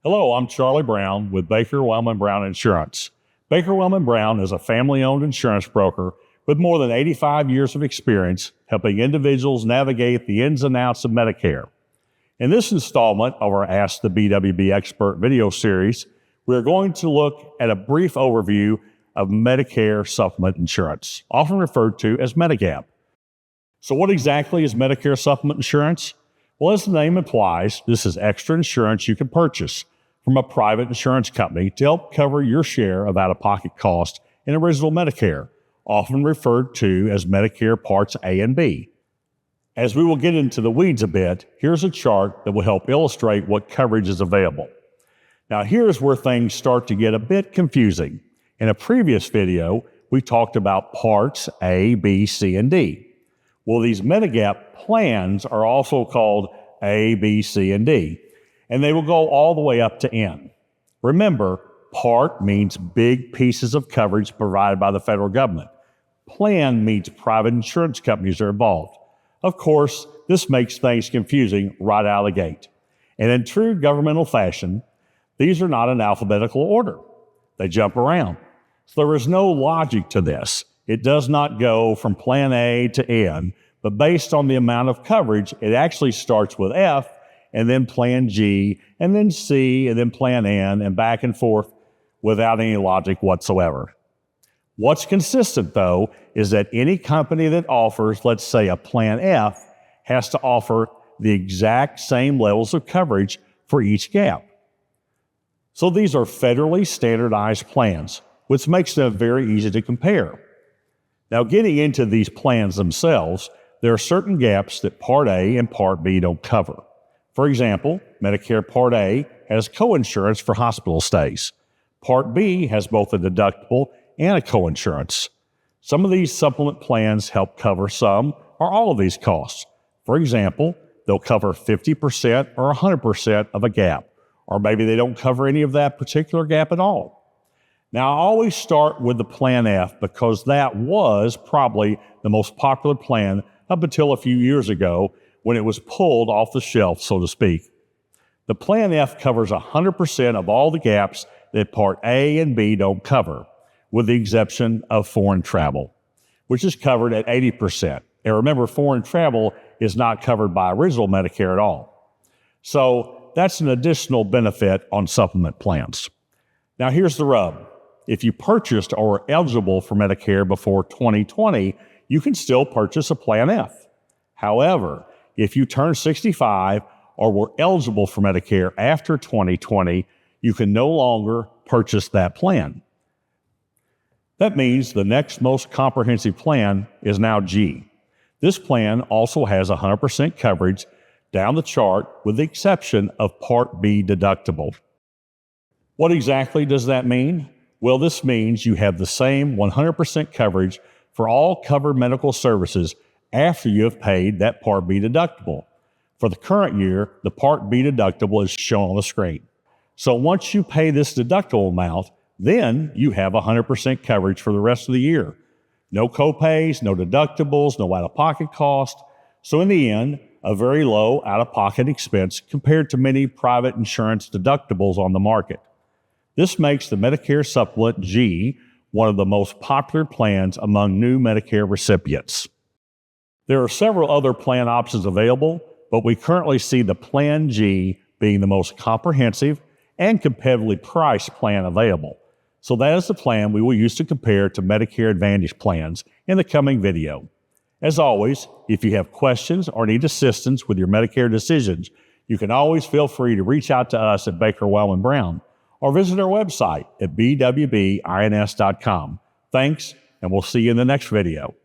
Hello, I'm Charlie Brown with Baker-Welman Brown Insurance. Baker-Welman Brown is a family-owned insurance broker with more than 85 years of experience helping individuals navigate the ins and outs of Medicare. In this installment of our Ask the BWB Expert video series, we're going to look at a brief overview of Medicare supplement insurance, often referred to as MediGap. So what exactly is Medicare supplement insurance? Well, as the name implies, this is extra insurance you can purchase from a private insurance company to help cover your share of out-of-pocket costs in original Medicare, often referred to as Medicare Parts A and B. As we will get into the weeds a bit, here's a chart that will help illustrate what coverage is available. Now, here's where things start to get a bit confusing. In a previous video, we talked about Parts A, B, C, and D. Well, these MediGap plans are also called A, B, C, and D, and they will go all the way up to N. Remember, Part means big pieces of coverage provided by the federal government. Plan means private insurance companies are involved. Of course, this makes things confusing right out of the gate. And in true governmental fashion, these are not in alphabetical order. They jump around. So there is no logic to this. It does not go from Plan A to N, but based on the amount of coverage, it actually starts with F, and then Plan G, and then C, and then Plan N, and back and forth without any logic whatsoever. What's consistent, though, is that any company that offers, let's say, a Plan F, has to offer the exact same levels of coverage for each gap. So these are federally standardized plans, which makes them very easy to compare. Now, getting into these plans themselves, there are certain gaps that Part A and Part B don't cover. For example, Medicare Part A has coinsurance for hospital stays. Part B has both a deductible and a coinsurance. Some of these supplement plans help cover some or all of these costs. For example, they'll cover 50% or 100% of a gap, or maybe they don't cover any of that particular gap at all. Now, I always start with the Plan F because that was probably the most popular plan up until a few years ago when it was pulled off the shelf, so to speak. The Plan F covers 100% of all the gaps that Part A and B don't cover, with the exception of foreign travel, which is covered at 80%. And remember, foreign travel is not covered by original Medicare at all. So that's an additional benefit on supplement plans. Now here's the rub. If you purchased or were eligible for Medicare before 2020, you can still purchase a Plan F. However, if you turn 65 or were eligible for Medicare after 2020, you can no longer purchase that plan. That means the next most comprehensive plan is now G. This plan also has 100% coverage down the chart with the exception of Part B deductible. What exactly does that mean? Well, this means you have the same 100% coverage for all covered medical services after you have paid that Part B deductible. For the current year, the Part B deductible is shown on the screen. So once you pay this deductible amount, then you have 100% coverage for the rest of the year. No copays, no deductibles, no out-of-pocket cost. So in the end, a very low out-of-pocket expense compared to many private insurance deductibles on the market. This makes the Medicare Supplement G one of the most popular plans among new Medicare recipients. There are several other plan options available, but we currently see the Plan G being the most comprehensive and competitively priced plan available. So that is the plan we will use to compare to Medicare Advantage plans in the coming video. As always, if you have questions or need assistance with your Medicare decisions, you can always feel free to reach out to us at Baker-Welman Brown or visit our website at bwbins.com. Thanks, and we'll see you in the next video.